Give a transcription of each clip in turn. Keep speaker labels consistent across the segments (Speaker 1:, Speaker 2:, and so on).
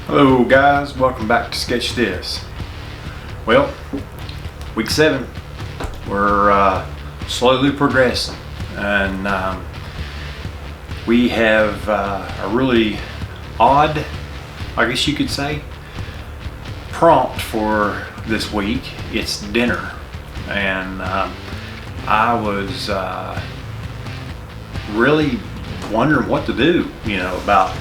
Speaker 1: Hello guys, welcome back to Sketch This. Well, week 7, we're slowly progressing, and we have a really odd, I guess you could say, prompt for this week. It's dinner, and I was really wondering what to do, about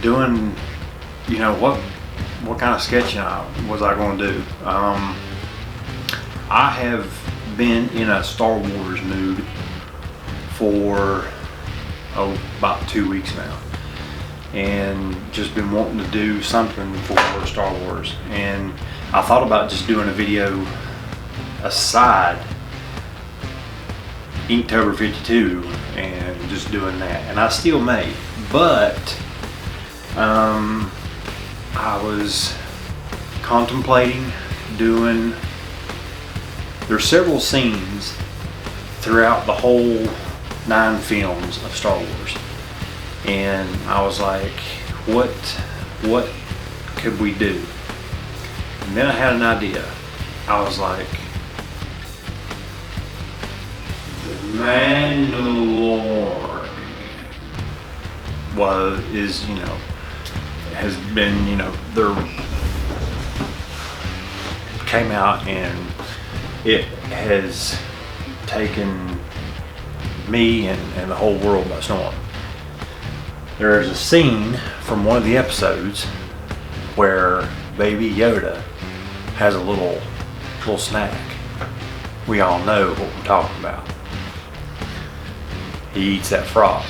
Speaker 1: doing, what kind of sketching was I going to do. I have been in a Star Wars mood for about 2 weeks now, and just been wanting to do something for Star Wars, and I thought about just doing a video aside Inktober 52 and just doing that, and I still may, but I was contemplating doing, there's several scenes throughout the whole 9 films of Star Wars, and I was like, what could we do? And then I had an idea. I was like, the Mandalorian has been, there came out, and it has taken me and the whole world by storm. There is a scene from one of the episodes where Baby Yoda has a little snack. We all know what we're talking about. He eats that frog.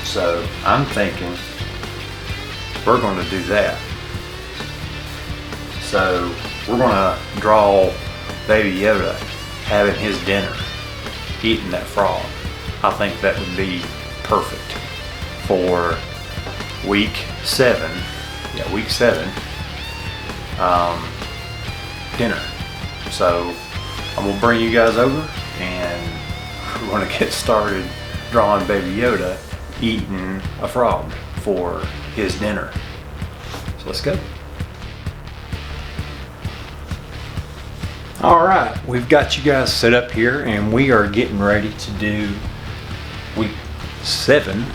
Speaker 1: So I'm thinking we're going to do that. So we're going to draw Baby Yoda having his dinner, eating that frog. I think that would be perfect for week 7. Yeah, week 7 dinner. So I'm going to bring you guys over, and we're going to get started drawing Baby Yoda eating a frog for his dinner. So let's go. Alright, we've got you guys set up here, and we are getting ready to do week 7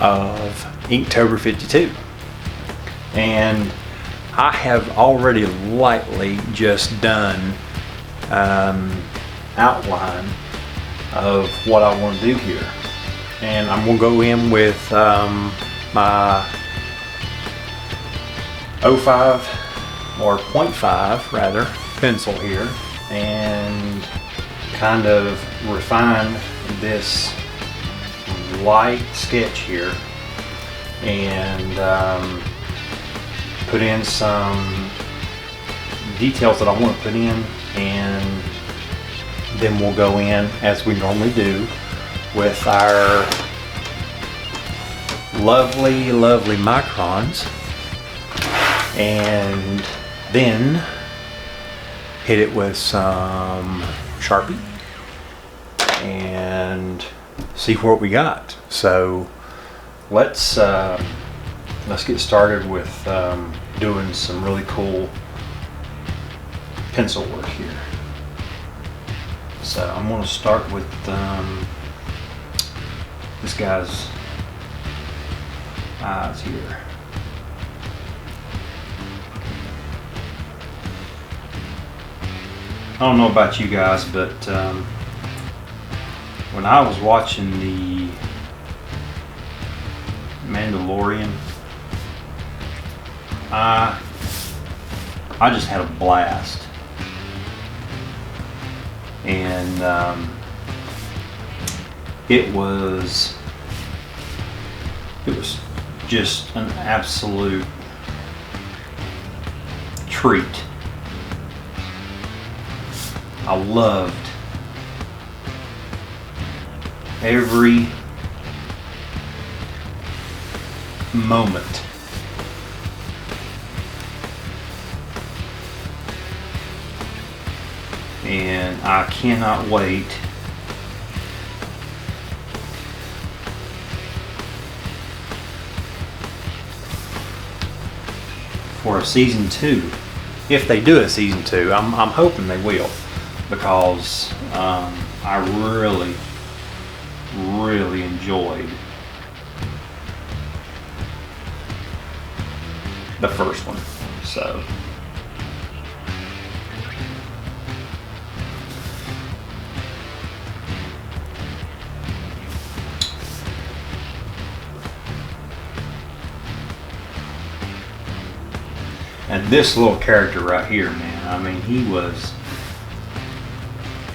Speaker 1: of Inktober 52. And I have already lightly just done outline of what I want to do here, and I'm going to go in with my 05 or 0.5 rather pencil here, and kind of refine this light sketch here, and put in some details that I want to put in, and then we'll go in as we normally do with our lovely Microns, and then hit it with some Sharpie and see what we got. So let's get started with doing some really cool pencil work here. So I'm going to start with this guy's eyes here. I don't know about you guys, but when I was watching the Mandalorian, I just had a blast. And it was just an absolute treat. I loved every moment and I cannot wait for a season 2. If they do a season 2, I'm hoping they will, because I really enjoyed the first one. So and this little character right here, man, I mean, he was,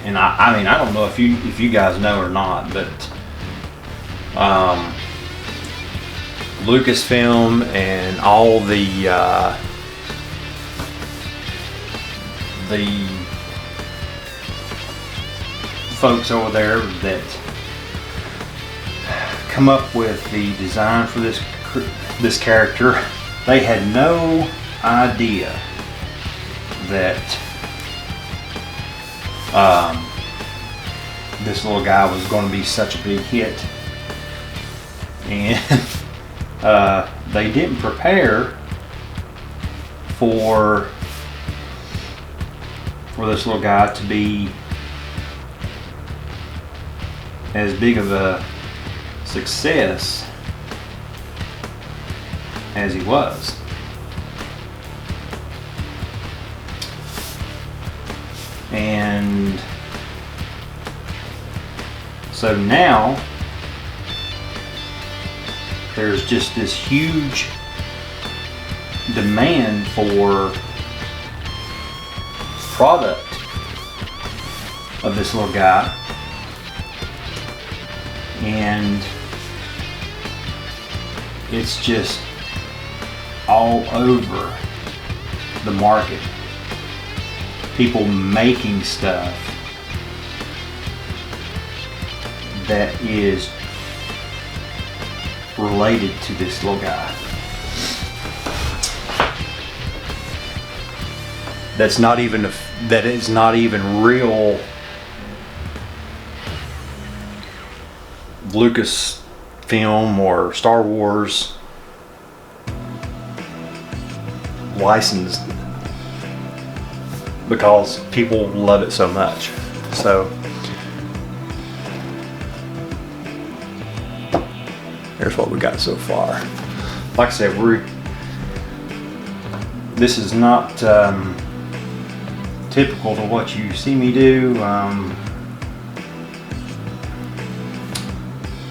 Speaker 1: and I mean, I don't know if you guys know or not, but Lucasfilm and all the folks over there that come up with the design for this character, they had no idea that this little guy was going to be such a big hit, and they didn't prepare for this little guy to be as big of a success as he was. And so now there's just this huge demand for product of this little guy, and it's just all over the market. People making stuff that is related to this little guy. That is not even real Lucasfilm or Star Wars licensed, because people love it so much. So here's what we got so far. Like I said, this is not typical to what you see me do. I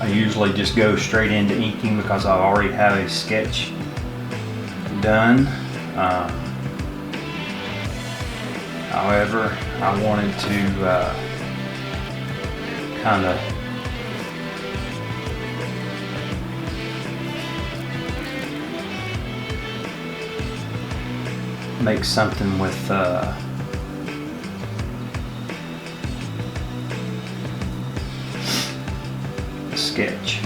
Speaker 1: usually just go straight into inking because I already have a sketch done. However, I wanted to kind of make something with a sketch.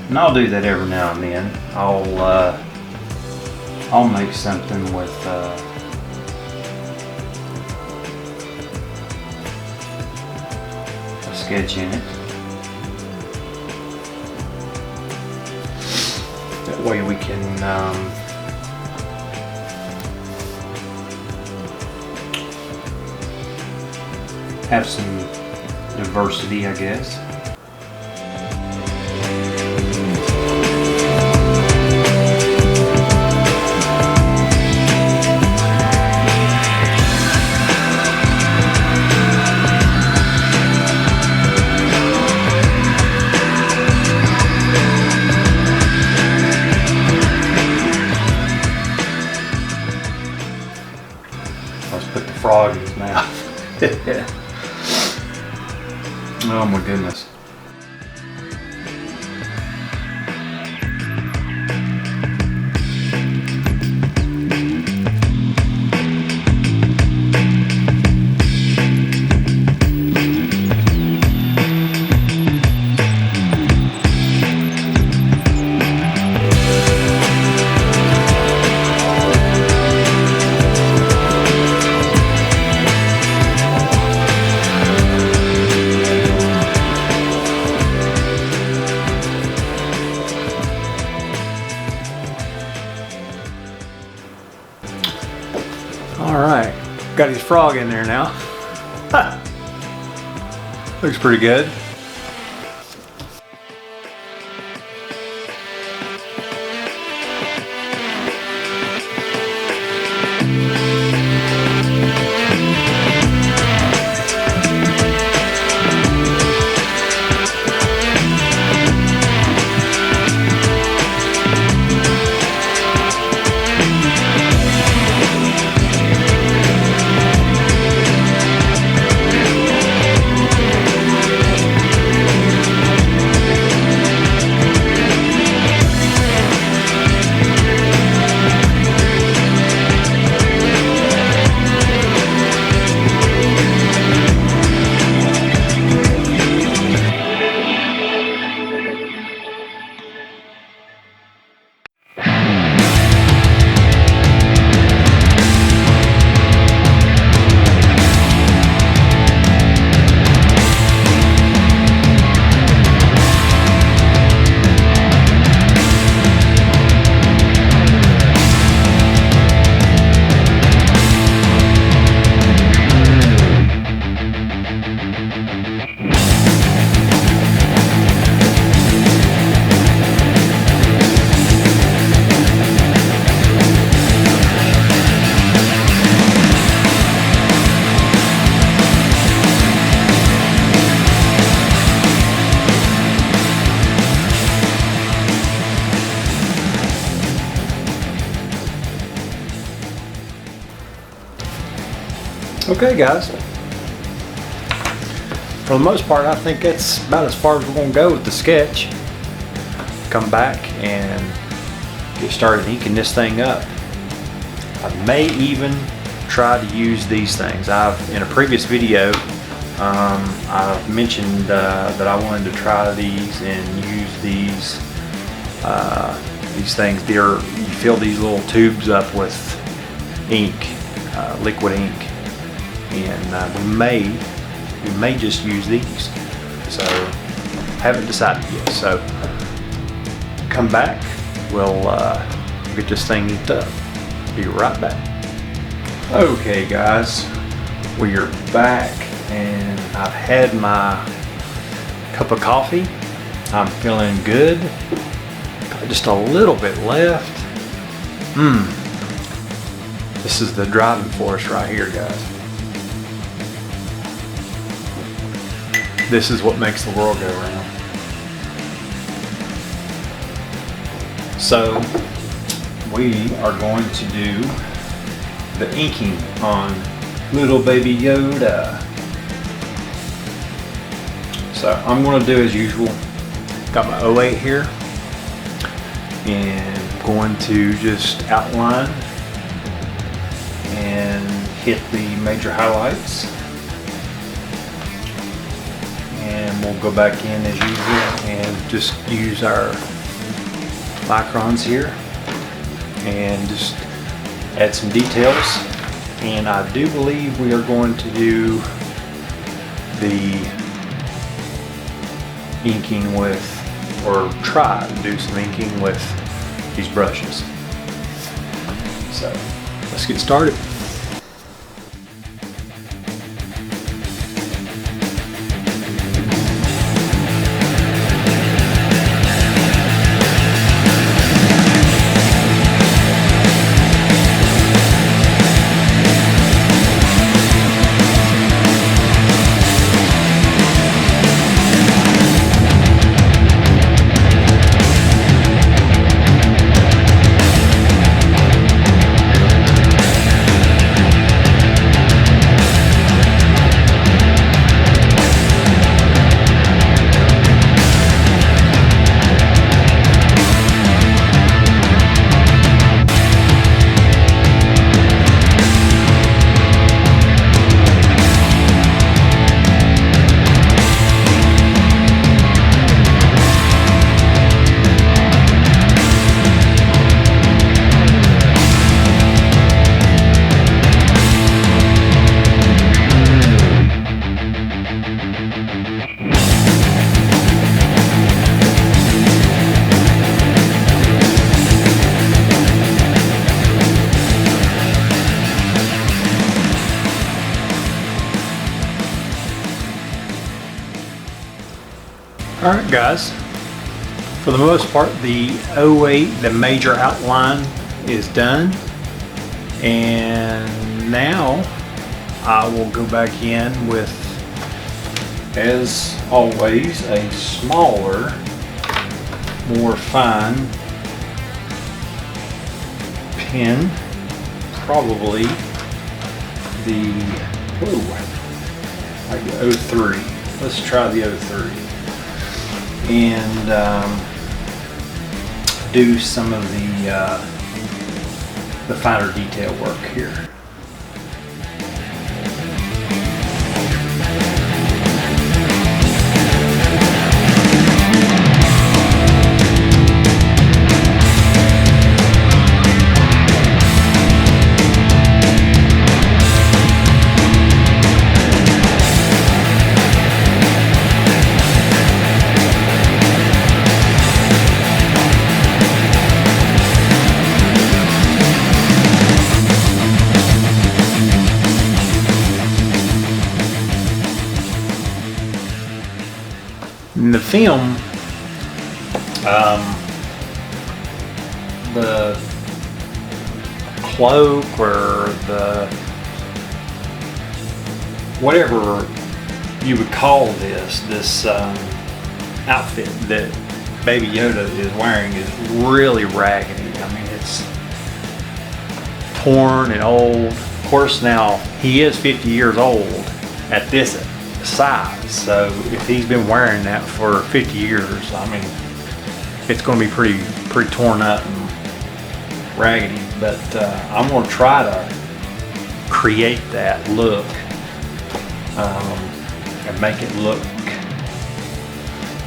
Speaker 1: And I'll do that every now and then. I'll make something with a sketch in it. That way we can have some diversity, I guess. Let's put the frog in his mouth. Oh my goodness. All right, got his frog in there now. Looks pretty good. Okay guys, for the most part I think that's about as far as we're going to go with the sketch. Come back and get started inking this thing up. I may even try to use these things. In a previous video I've mentioned that I wanted to try these and use these things. You fill these little tubes up with ink, liquid ink. And we may just use these, so haven't decided yet. So come back, we'll get this thing inked up. Be right back. Okay guys, we are back and I've had my cup of coffee. I'm feeling good. Got just a little bit left. This is the driving force right here, guys. This is what makes the world go round. So we are going to do the inking on little Baby Yoda. So I'm going to do as usual. Got my 08 here and I'm going to just outline and hit the major highlights. And we'll go back in as usual and just use our Microns here and just add some details. And I do believe we are going to do the inking with, or try to do some inking with these brushes. So let's get started. Alright guys, for the most part the 08, the major outline is done, and now I will go back in with, as always, a smaller, more fine pen, probably the, like the 03. Let's try the 03 and do some of the finer detail work here. In the film, the cloak or the whatever you would call this outfit that Baby Yoda is wearing is really raggedy. I mean, it's torn and old. Of course, now he is 50 years old at this size, so if he's been wearing that for 50 years, I mean, it's going to be pretty torn up and raggedy. But I'm going to try to create that look and make it look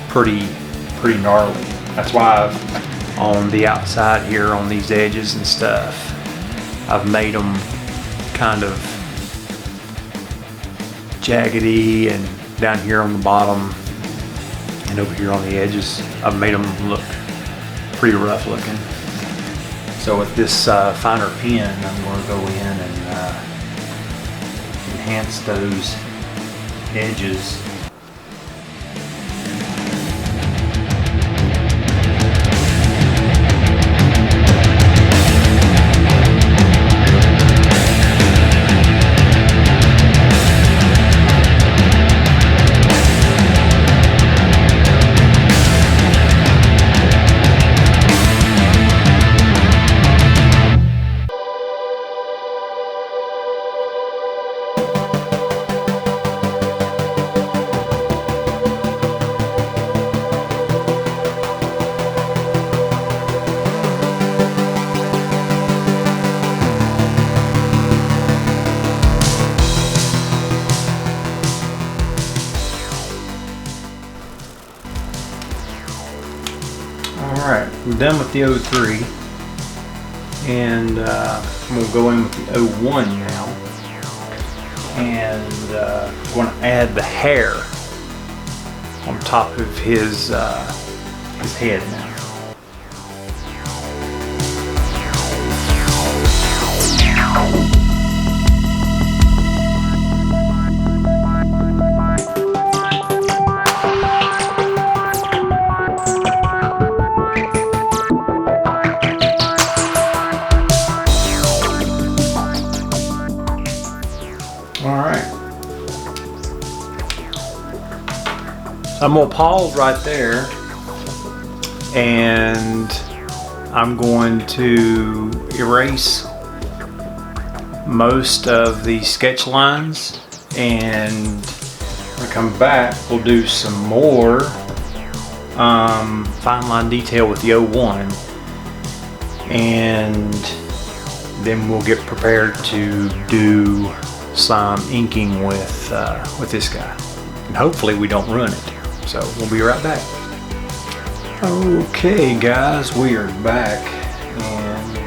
Speaker 1: pretty gnarly. That's why I've, on the outside here on these edges and stuff, I've made them kind of jaggedy, and down here on the bottom and over here on the edges I've made them look pretty rough looking. So with this finer pen, I'm going to go in and enhance those edges. Alright, I'm done with the 03, and I'm going to go in with the 01 now, and I'm going to add the hair on top of his head now. Alright, I'm going to pause right there, and I'm going to erase most of the sketch lines, and when I come back we'll do some more fine line detail with the 01, and then we'll get prepared to do some inking with this guy, and hopefully we don't ruin it. So we'll be right back. Okay guys, we are back, and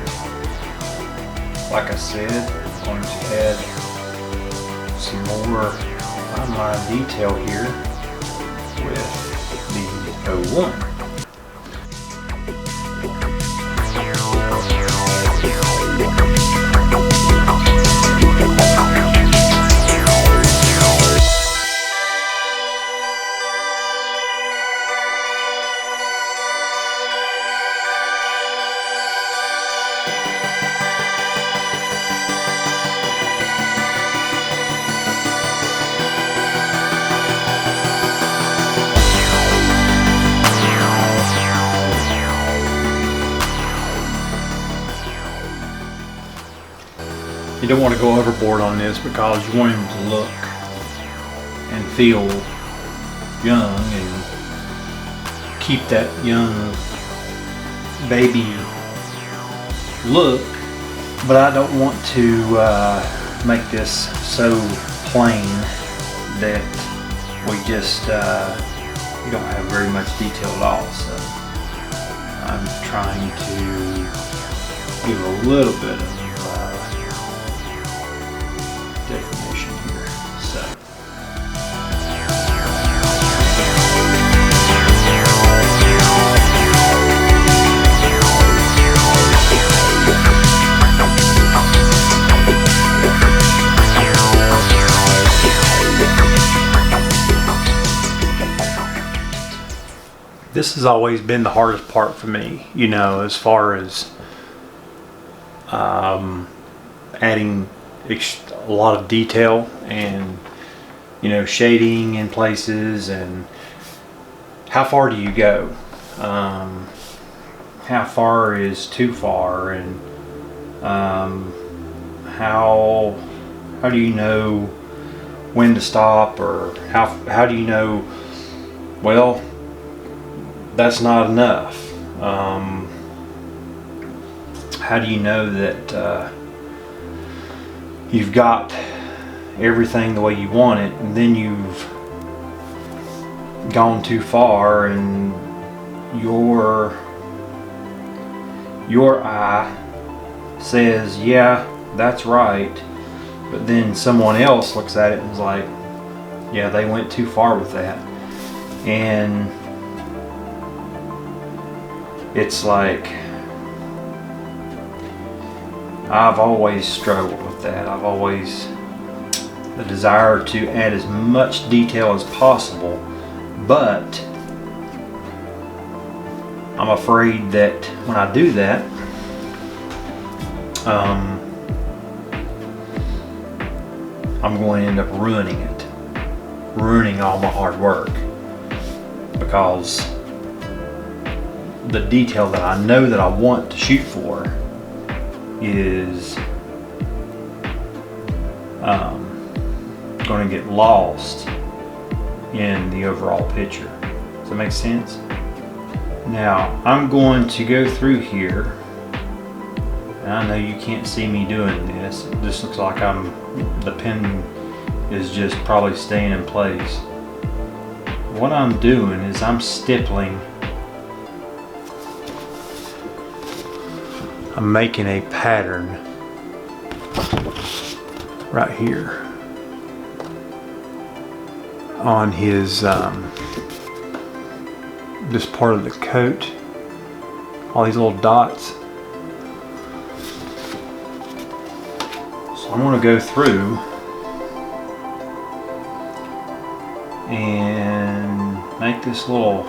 Speaker 1: like I said, I'm going to add some more fine line detail here with the 01. You don't want to go overboard on this because you want him to look and feel young and keep that young baby look, but I don't want to make this so plain that we just we don't have very much detail at all. So I'm trying to give a little bit of definition here. So. This has always been the hardest part for me, you know, as far as adding a lot of detail and, you know, shading in places, and how far do you go? How far is too far, and how do you know when to stop, or how do you know, well, that's not enough? How do you know that you've got everything the way you want it, and then you've gone too far and your eye says, yeah, that's right, but then someone else looks at it and is like, yeah, they went too far with that. And it's like, I've always struggled with that. I've always the desire to add as much detail as possible, but I'm afraid that when I do that, I'm going to end up ruining all my hard work, because the detail that I know that I want to shoot for is going to get lost in the overall picture. Does that make sense? Now I'm going to go through here, and I know you can't see me doing this. It just looks like the pen is just probably staying in place. What I'm doing is I'm stippling. I'm making a pattern right here on his this part of the coat, all these little dots. So I'm going to go through and make this little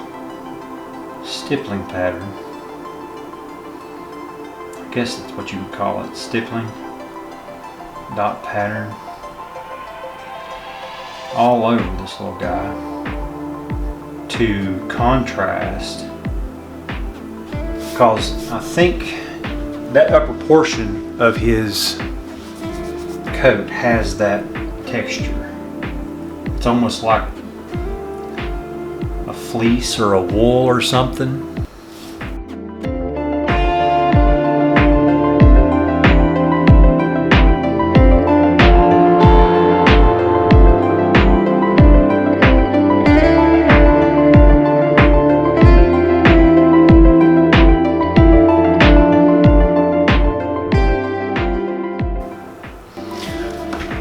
Speaker 1: stippling pattern. I guess that's what you would call it, stippling dot pattern, all over this little guy to contrast, because I think that upper portion of his coat has that texture. It's almost like a fleece or a wool or something.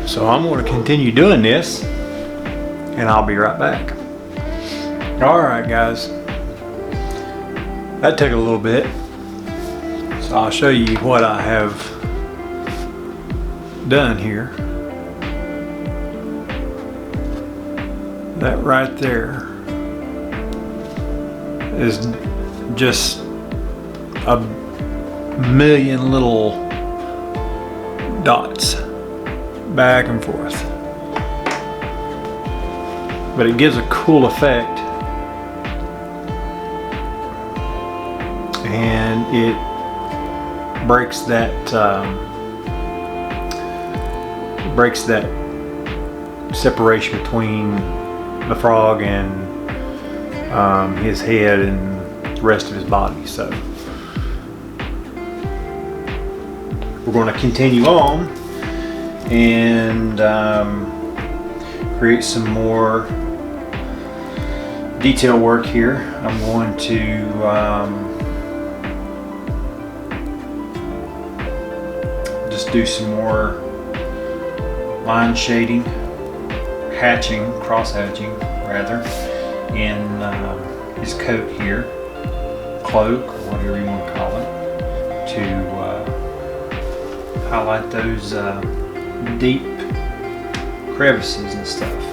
Speaker 1: So I'm going to continue doing this, and I'll be right back. Alright guys, that took a little bit, so I'll show you what I have done here. That right there is just a million little dots back and forth, but it gives a cool effect, and it breaks that breaks that separation between the frog and his head and the rest of his body. So we're going to continue on and create some more detail work here. I'm going to just do some more line shading, cross hatching rather, in his coat here, cloak, or whatever you want to call it, to highlight those deep crevices and stuff.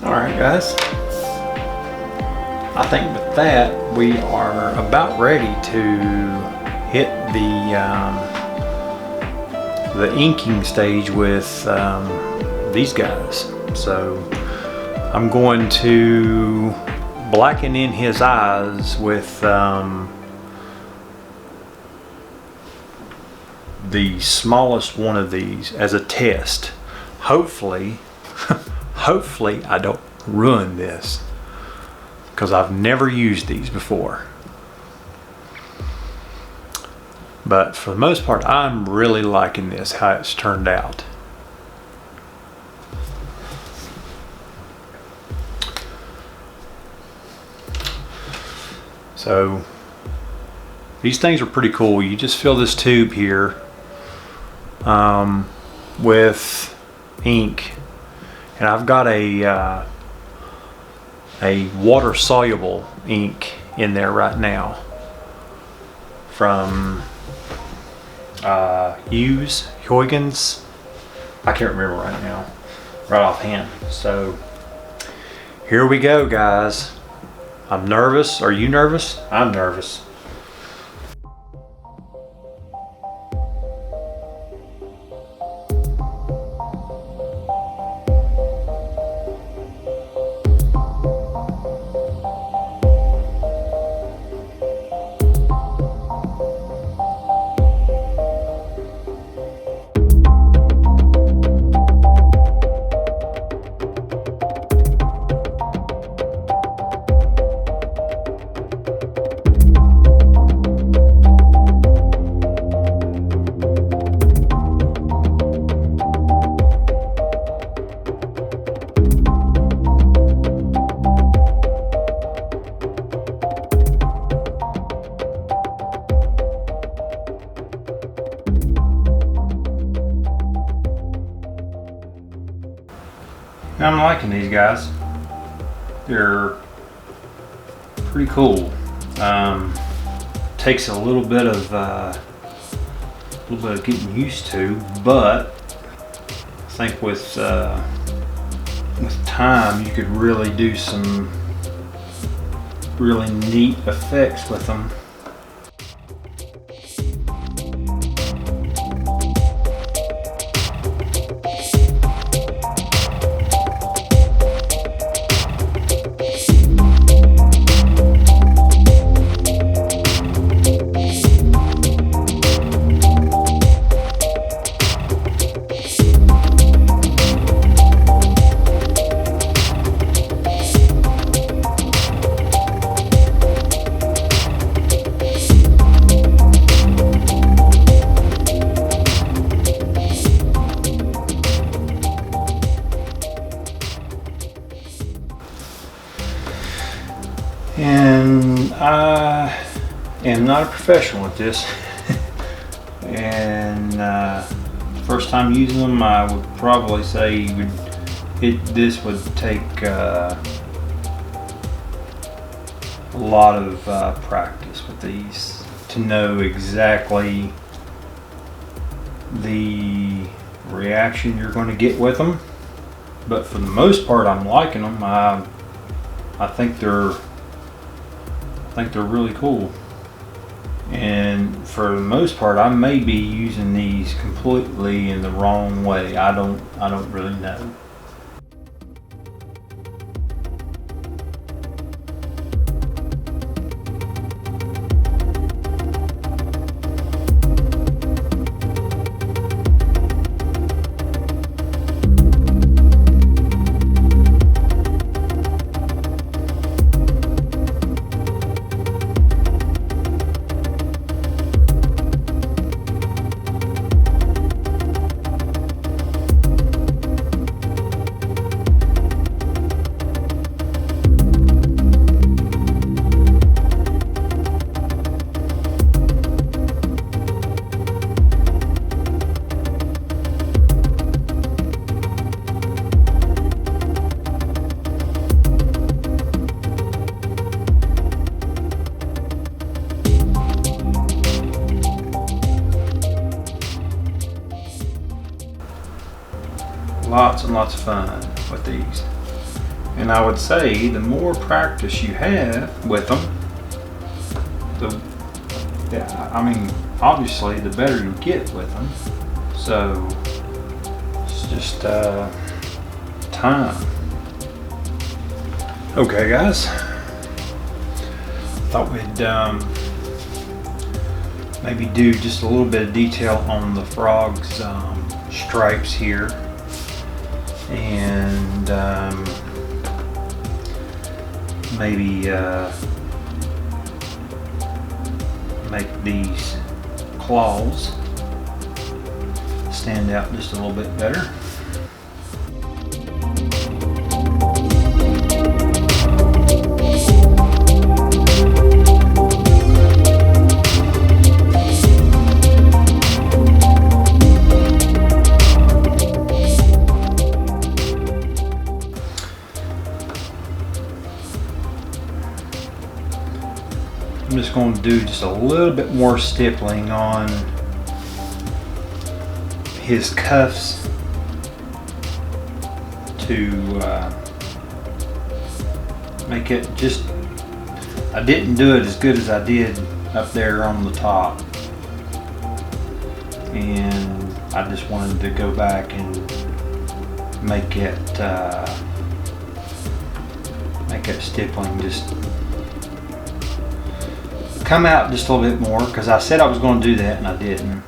Speaker 1: Alright guys, I think with that we are about ready to hit the inking stage with these guys. So I'm going to blacken in his eyes with the smallest one of these as a test. Hopefully I don't ruin this, because I've never used these before. But for the most part, I'm really liking this, how it's turned out. So these things are pretty cool. You just fill this tube here with ink. And I've got a water soluble ink in there right now from Huygens. I can't remember right now, right offhand. So here we go, guys. I'm nervous. Are you nervous? I'm nervous. I'm liking these guys. They're pretty cool. Takes a little bit of getting used to, but I think with time you could really do some really neat effects with them. And I am not a professional at this.
Speaker 2: and first time using them, I would probably say this would take a lot of practice with these to know exactly the reaction you're going to get with them. But for the most part, I'm liking them. I think they're really cool. And for the most part, I may be using these completely in the wrong way. I don't really know. Lots and lots of fun with these, and I would say the more practice you have with them, obviously the better you get with them. So it's just time. Okay, guys, thought we'd maybe do just a little bit of detail on the frog's stripes here. And maybe make these claws stand out just a little bit better. I'm just going to do just a little bit more stippling on his cuffs to make it just, I didn't do it as good as I did up there on the top, and I just wanted to go back and make it stippling just come out just a little bit more, because I said I was going to do that and I didn't.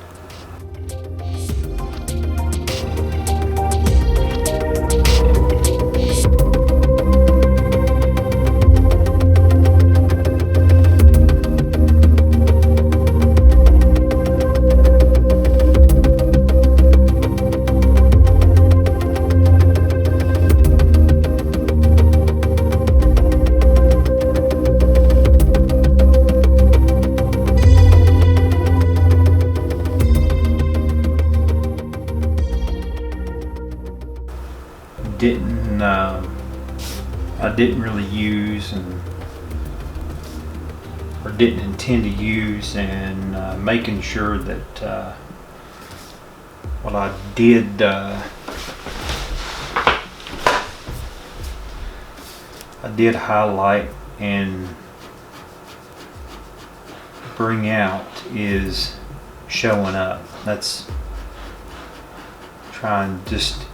Speaker 2: I didn't really use or didn't intend to use, and making sure that what I did highlight and bring out is showing up. That's trying just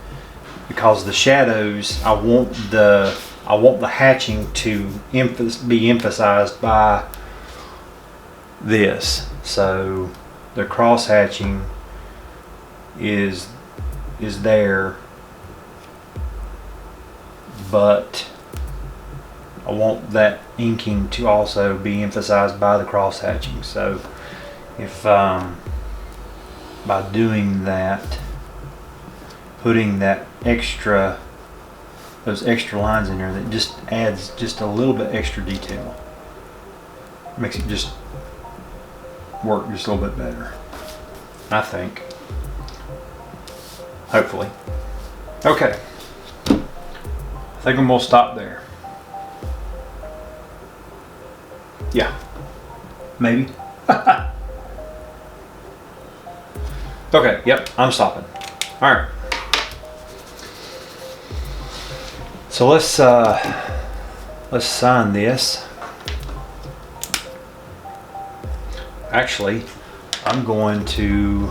Speaker 2: because the shadows, I want the hatching to be emphasized by this. So the cross hatching is there, but I want that inking to also be emphasized by the cross hatching. So if by doing that, putting those extra lines in there, that just adds just a little bit extra detail, makes it just work just a little bit better. I think. Hopefully. Okay. I think I'm gonna stop there. Yeah. Maybe. Okay, yep, I'm stopping. All right. So let's sign this. Actually, I'm going to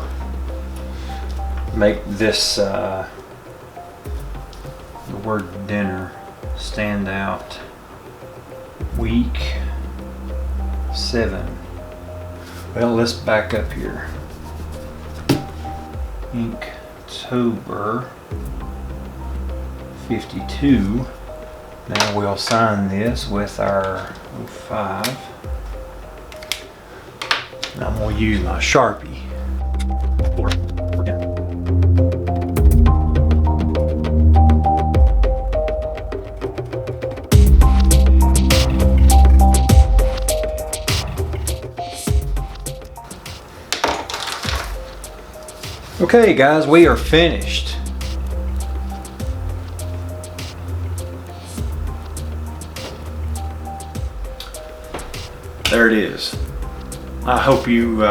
Speaker 2: make this the word dinner stand out. Week 7. Well, let's back up here. Inktober 52. Now we'll sign this with our 05. And I'm going to use my Sharpie. Okay guys, we are finished. There it is. I hope you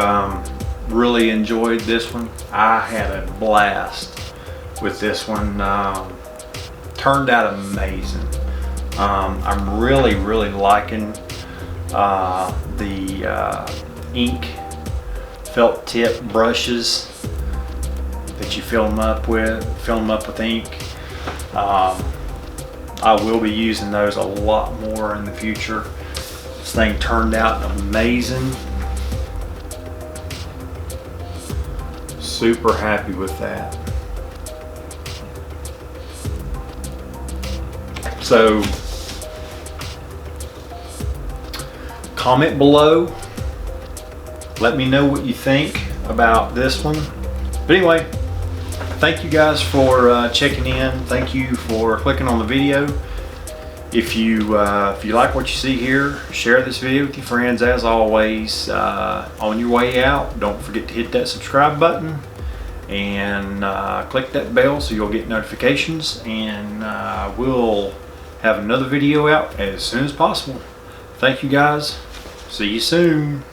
Speaker 2: really enjoyed this one. I had a blast with this one. Turned out amazing. I'm really liking the ink felt tip brushes that you fill them up with ink. I will be using those a lot more in the future. This thing turned out amazing. Super happy with that. So comment below, let me know what you think about this one. But anyway, thank you guys for checking in. Thank you for clicking on the video. If you like what you see here, share this video with your friends. As always, on your way out, don't forget to hit that subscribe button and click that bell so you'll get notifications, and we'll have another video out as soon as possible. Thank you guys. See you soon.